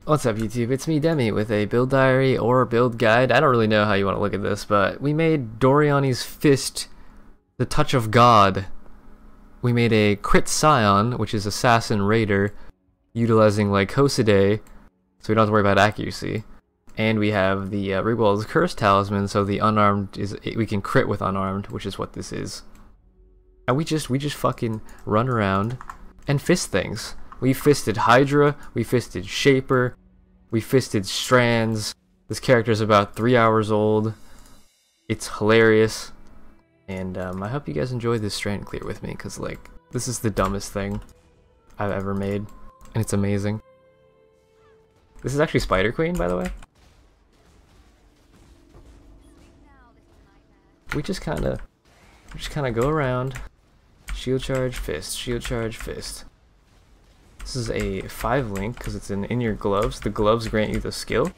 What's up YouTube, it's me Demi with a build diary or build guide. I don't really know how you want to look at this, but we made Doryani's Fist the Touch of God. We made a Crit Scion, which is Assassin Raider, utilizing like Hoside, so we don't have to worry about accuracy. And we have the Rigwald's Curse Talisman, so the unarmed is we can crit with unarmed, which is what this is. And we just fucking run around and fist things. We fisted Hydra, we fisted Shaper, we fisted Strands. This character's about 3 hours old. It's hilarious. And I hope you guys enjoyed this Strand Clear with me, because like, this is the dumbest thing I've ever made. And it's amazing. This is actually Spider Queen, by the way. We just kinda go around. Shield charge, fist, shield charge, fist. This is a 5 link because it's in your gloves. The gloves grant you the skill,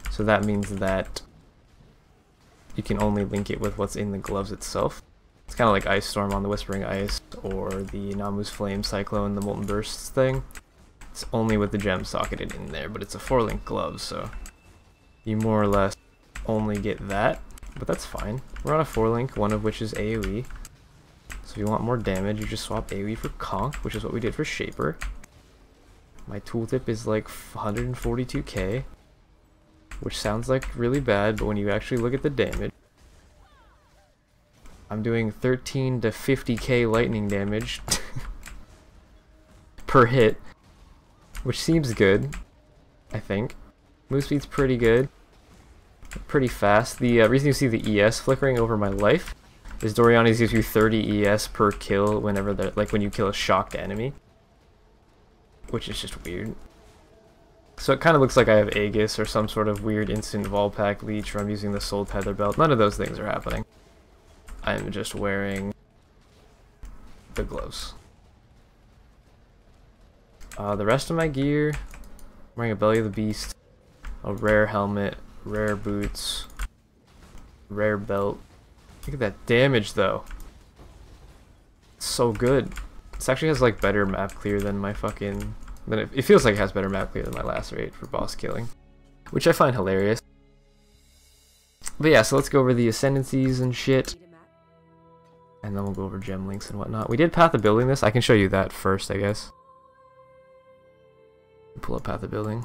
so that means that you can only link it with what's in the gloves itself. It's kind of like Ice Storm on the Whispering Ice, or the Namu's Flame Cyclone, the Molten Bursts thing. It's only with the gem socketed in there, but it's a 4 link glove, so you more or less only get that, but that's fine. We're on a 4 link, one of which is AoE. So if you want more damage, you just swap AoE for Conk, which is what we did for Shaper. My tooltip is like 142k, which sounds like really bad, but when you actually look at the damage, I'm doing 13 to 50k lightning damage per hit, which seems good, I think. Move speed's pretty good, pretty fast. The reason you see the ES flickering over my life is Doryani's gives you 30 ES per kill whenever they're, like when you kill a shocked enemy, which is just weird. So it kind of looks like I have Aegis or some sort of weird instant Volpack leech, or I'm using the Soul Tether Belt. None of those things are happening. I'm just wearing the gloves. The rest of my gear, I'm wearing a Belly of the Beast, a rare helmet, rare boots, rare belt. Look at that damage though. It's so good. This actually has like better map clear than my fucking... It feels like it has better map clear than my last raid for boss killing, which I find hilarious. But yeah, so let's go over the ascendancies and shit, and then we'll go over gem links and whatnot. We did Path of Building this. I can show you that first, I guess. Pull up Path of Building.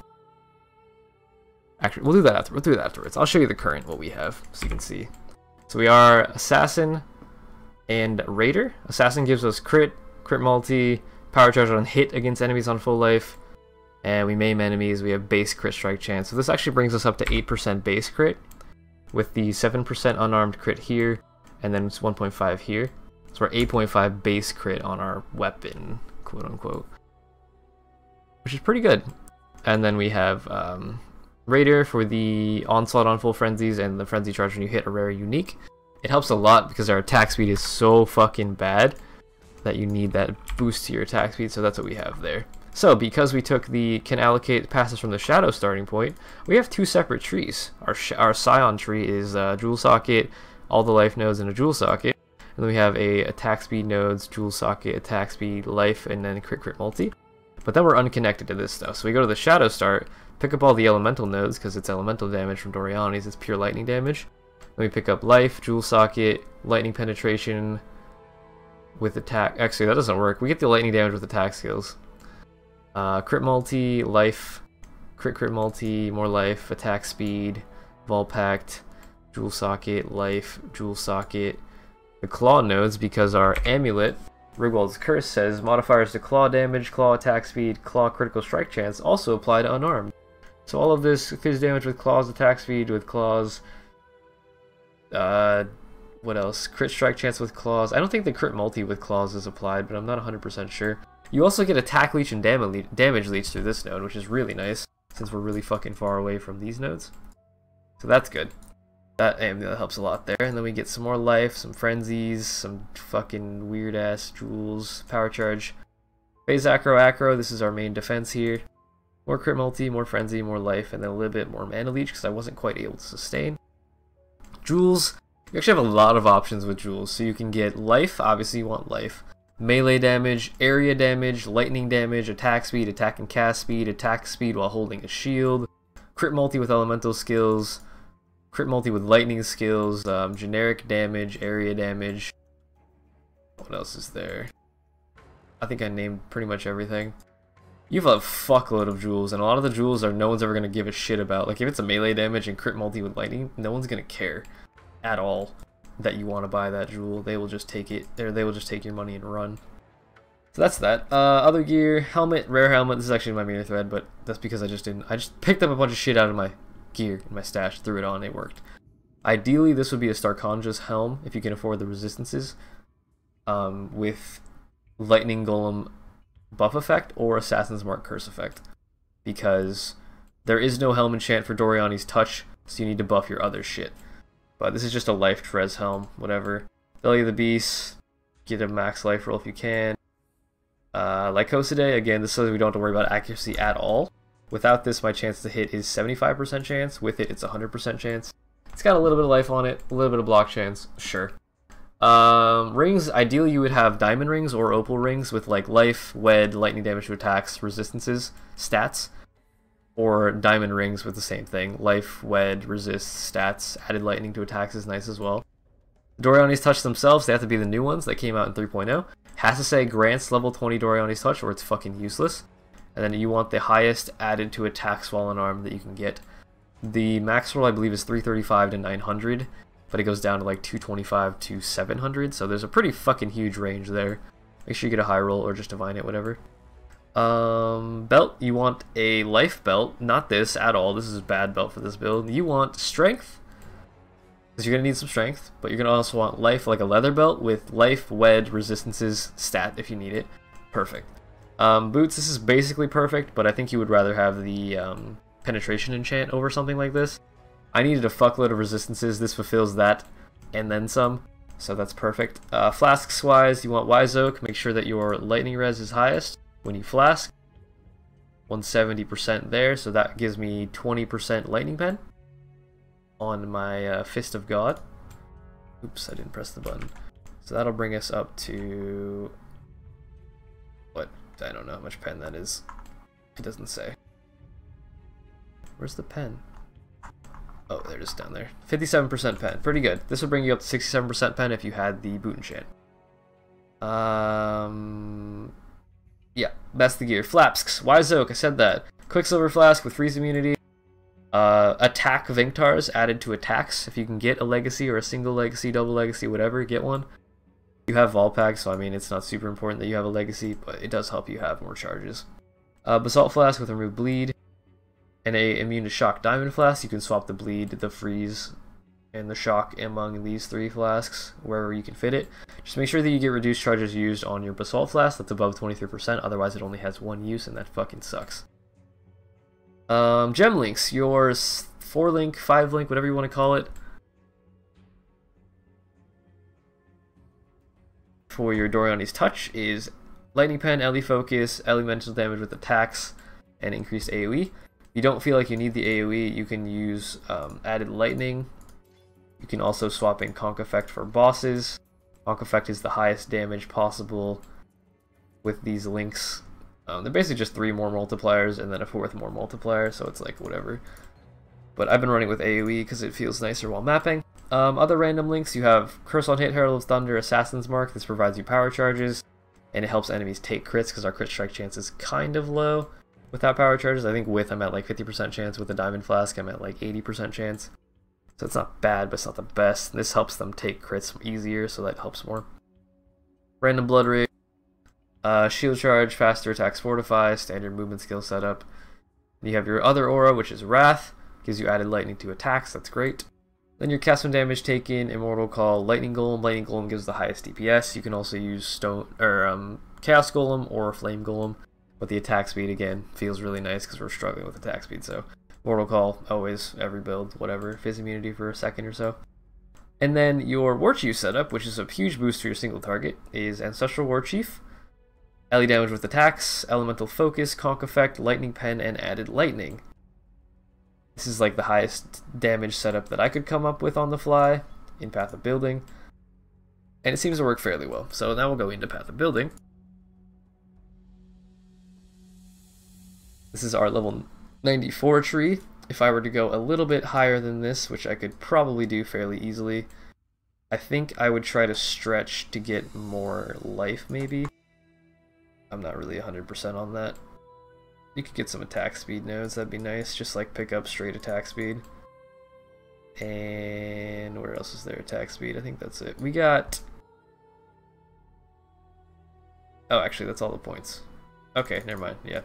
Actually, we'll do that after. We'll do that afterwards. I'll show you the current what we have so you can see. So we are Assassin and Raider. Assassin gives us crit multi, power charge on hit against enemies on full life, and we maim enemies. We have base crit strike chance. So this actually brings us up to 8% base crit, with the 7% unarmed crit here, and then it's 1.5 here. So we're 8.5 base crit on our weapon, quote unquote, which is pretty good. And then we have Raider for the onslaught on full frenzies and the frenzy charge when you hit a rare unique. It helps a lot because our attack speed is so fucking bad that you need that boost to your attack speed, so that's what we have there. So because we took the can allocate passes from the shadow starting point, we have 2 separate trees. Our Scion tree is Jewel Socket, all the life nodes in a Jewel Socket, and then we have a attack speed nodes, Jewel Socket, attack speed, life, and then crit multi. But then we're unconnected to this stuff, so we go to the shadow start, pick up all the elemental nodes because it's elemental damage from Doryani's, it's pure lightning damage. Then we pick up life, Jewel Socket, lightning penetration with attack. Actually, that doesn't work. We get the lightning damage with attack skills. Crit multi, life, crit multi, more life, attack speed, Volpact, Jewel Socket, life, Jewel Socket. The claw nodes, because our amulet, Rigwald's Curse, says modifiers to claw damage, claw attack speed, claw critical strike chance also apply to unarmed. So all of this fizz damage with claws, attack speed with claws, what else? Crit strike chance with claws. I don't think the crit multi with claws is applied, but I'm not 100% sure. You also get attack leech and damage leech through this node, which is really nice, since we're really fucking far away from these nodes. So that's good. That helps a lot there. And then we get some more life, some frenzies, some fucking weird ass jewels, power charge. Phase acro, this is our main defense here. More crit multi, more frenzy, more life, and then a little bit more mana leech because I wasn't quite able to sustain. Jewels, you actually have a lot of options with jewels. So you can get life, obviously you want life. melee damage, area damage, lightning damage, attack speed, attack and cast speed, attack speed while holding a shield, crit multi with elemental skills, crit multi with lightning skills, generic damage, area damage. What else is there? I think I named pretty much everything. You have a fuckload of jewels, and a lot of the jewels are no one's ever going to give a shit about. Like, if it's a melee damage and crit multi with lightning, no one's going to care at all that you want to buy that jewel. They will just take it, or they will just take your money and run. So that's that. Other gear, helmet, rare helmet. This is actually my mirror thread, but that's because I just picked up a bunch of shit out of my gear in my stash, threw it on, it worked. Ideally, this would be a Starkonja's helm, if you can afford the resistances, with Lightning Golem buff effect or Assassin's Mark curse effect, because there is no helm enchant for Doryani's touch, so you need to buff your other shit. But this is just a life Trez helm, whatever. Belly of the Beast, get a max life roll if you can. Lycosidae, again, this says we don't have to worry about accuracy at all. Without this, my chance to hit is 75% chance. With it, it's 100% chance. It's got a little bit of life on it, a little bit of block chance, sure. Rings, ideally you would have diamond rings or opal rings with like life, wed, lightning damage to attacks, resistances, stats. Or diamond rings with the same thing. Life, wed, resist, stats, added lightning to attacks is nice as well. Doryani's touch themselves, they have to be the new ones that came out in 3.0. Has to say grants level 20 Doryani's touch or it's fucking useless. And then you want the highest added to attacks while unarmed that you can get. The max roll I believe is 335 to 900, but it goes down to like 225 to 700, so there's a pretty fucking huge range there. Make sure you get a high roll or just divine it, whatever. Belt, you want a life belt, not this at all. This is a bad belt for this build. You want strength, because you're going to need some strength, but you're going to also want life, like a leather belt with life, wed, resistances, stat if you need it. Perfect. Boots, this is basically perfect, but I think you would rather have the penetration enchant over something like this. I needed a fuckload of resistances. This fulfills that and then some, so that's perfect. Flasks wise, you want Wise Oak. Make sure that your lightning res is highest when you flask. 170% there, so that gives me 20% lightning pen on my Fist of God. Oops, I didn't press the button. So that'll bring us up to what? I don't know how much pen that is. It doesn't say. Where's the pen? Oh, they're just down there. 57% pen. Pretty good. This would bring you up to 67% pen if you had the boot enchant. Yeah, that's the gear. Flasks. Wise Oak, I said that. Quicksilver Flask with freeze immunity. Attack Vinktars added to attacks. If you can get a legacy or a single legacy, double legacy, whatever, get one. You have Volpack, so I mean it's not super important that you have a legacy, but it does help you have more charges. Basalt Flask with remove bleed. And a immune to shock diamond flask. You can swap the bleed, the freeze, and the shock among these three flasks wherever you can fit it. Just make sure that you get reduced charges used on your basalt flask that's above 23%, otherwise it only has one use and that fucking sucks. Gem links, your 4-link, 5-link, whatever you want to call it. For your Doryani's touch is Lightning Pen, Ele Focus, elemental damage with attacks, and increased AoE. If you don't feel like you need the AoE, you can use added lightning. You can also swap in Conk Effect for bosses. Conk Effect is the highest damage possible with these links. They're basically just 3 more multipliers and then a 4th more multiplier, so it's like whatever. But I've been running with AoE because it feels nicer while mapping. Other random links, you have Curse on Hit, Herald of Thunder, Assassin's Mark. This provides you power charges, and it helps enemies take crits because our crit strike chance is kind of low without power charges. I think with I'm at like 50% chance, with the Diamond Flask I'm at like 80% chance. So it's not bad, but it's not the best. This helps them take crits easier, so that helps more. Random Blood Rig, Shield Charge, Faster Attacks Fortify, Standard Movement Skill Setup. You have your other aura, which is Wrath, gives you added lightning to attacks, that's great. Then your cast when damage taken, Immortal Call, Lightning Golem. Lightning Golem gives the highest DPS. You can also use Chaos Golem or Flame Golem. But the attack speed, again, feels really nice because we're struggling with attack speed. So, Mortal Call, always, every build, whatever. Fizz immunity for a second or so. And then your War Chief setup, which is a huge boost for your single target, is Ancestral War Chief. Ele damage with attacks, Elemental Focus, Conk Effect, Lightning Pen, and added lightning. This is like the highest damage setup that I could come up with on the fly in Path of Building. And it seems to work fairly well. So now we'll go into Path of Building. This is our level 94 tree. If I were to go a little bit higher than this, which I could probably do fairly easily, I think I would try to stretch to get more life, maybe. I'm not really 100% on that. You could get some attack speed nodes, that'd be nice. Just like pick up straight attack speed. And where else is there attack speed? I think that's it. We got... Oh, actually, that's all the points. Okay, never mind, yeah.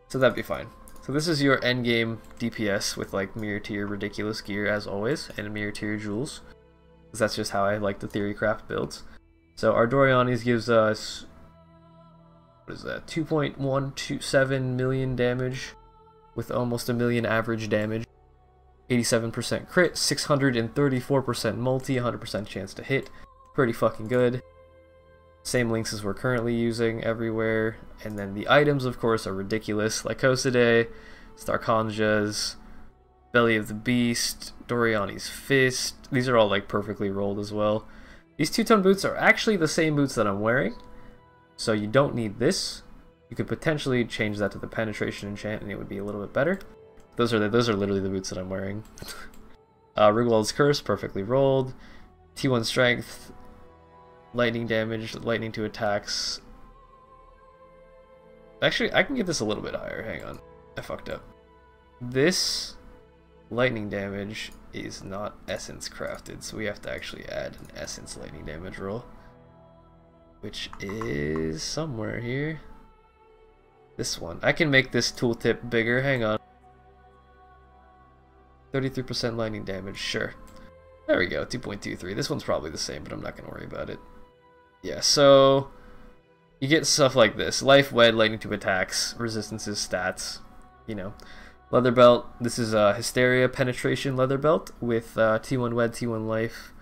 So that'd be fine. So this is your endgame DPS with like mirror tier ridiculous gear as always, and mirror tier jewels. That's just how I like the theory craft builds. So our Doryani's gives us, what is that, 2.127 million damage with almost a million average damage. 87% crit, 634% multi, 100% chance to hit. Pretty fucking good. Same links as we're currently using everywhere. And then the items, of course, are ridiculous. Lycosidae, Starkonja's, Belly of the Beast, Doryani's Fist. These are all like perfectly rolled as well. These two-tone boots are actually the same boots that I'm wearing. So you don't need this. You could potentially change that to the penetration enchant and it would be a little bit better. Those are literally the boots that I'm wearing. Rigwald's Curse, perfectly rolled. T1 strength, lightning damage, lightning to attacks. Actually, I can get this a little bit higher. Hang on. I fucked up. This lightning damage is not essence crafted, so we have to actually add an essence lightning damage roll. Which is somewhere here. This one. I can make this tooltip bigger. Hang on. 33% lightning damage. Sure. There we go. 2.23. This one's probably the same, but I'm not going to worry about it. Yeah, so you get stuff like this. Life, Wed, lightning to attacks, resistances, stats, you know. Leather belt. This is a Hysteria penetration leather belt with T1 Wed, T1 life,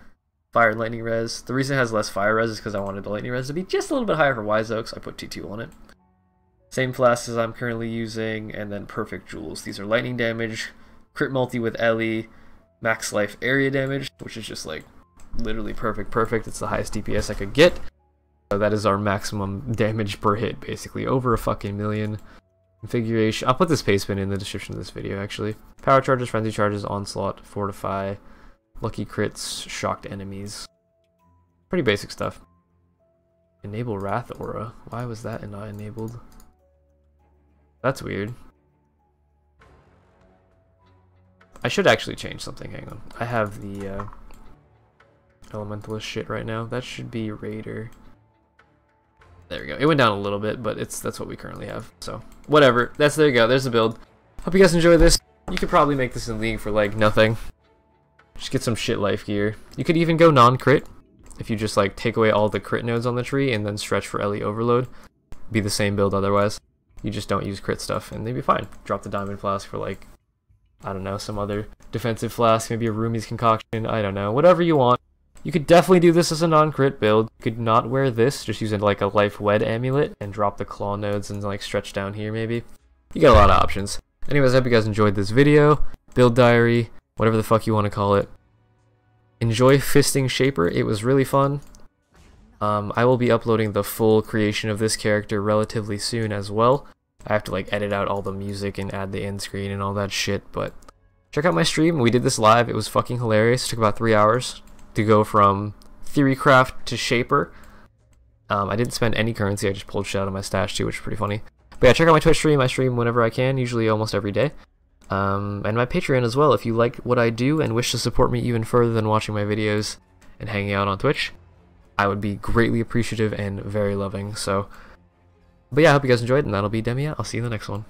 fire and lightning res. The reason it has less fire res is because I wanted the lightning res to be just a little bit higher for Wise Oak, so I put T2 on it. Same flasks as I'm currently using, and then perfect jewels. These are lightning damage, crit multi with Ellie, max life area damage, which is just like literally perfect. It's the highest DPS I could get. So that is our maximum damage per hit, basically over a fucking million. Configuration. I'll put this paste bin in the description of this video, actually. Power charges, frenzy charges, onslaught, fortify, lucky crits, shocked enemies. Pretty basic stuff. Enable Wrath Aura. Why was that not enabled? That's weird. I should actually change something. Hang on. I have the elementalist shit right now. That should be Raider. There we go. It went down a little bit, but that's what we currently have. So whatever. There you go. There's the build. Hope you guys enjoy this. You could probably make this in League for like nothing. Just get some shit life gear. You could even go non-crit if you just like take away all the crit nodes on the tree and then stretch for Ellie Overload. Be the same build otherwise. You just don't use crit stuff and they'd be fine. Drop the diamond flask for like, I don't know, some other defensive flask, maybe a Rumi's concoction, I don't know, whatever you want. You could definitely do this as a non-crit build. You could not wear this, just use it like a life wed amulet and drop the claw nodes and like stretch down here maybe. You get a lot of options. Anyways, I hope you guys enjoyed this video, build diary, whatever the fuck you want to call it. Enjoy fisting Shaper, it was really fun. I will be uploading the full creation of this character relatively soon as well. I have to like edit out all the music and add the end screen and all that shit, but check out my stream. We did this live. It was fucking hilarious. It took about 3 hours to go from Theorycraft to Shaper. I didn't spend any currency. I just pulled shit out of my stash too, which is pretty funny. But yeah, check out my Twitch stream. I stream whenever I can, usually almost every day. And my Patreon as well. If you like what I do and wish to support me even further than watching my videos and hanging out on Twitch, I would be greatly appreciative and very loving. So, but yeah, I hope you guys enjoyed, and that'll be Demi out. I'll see you in the next one.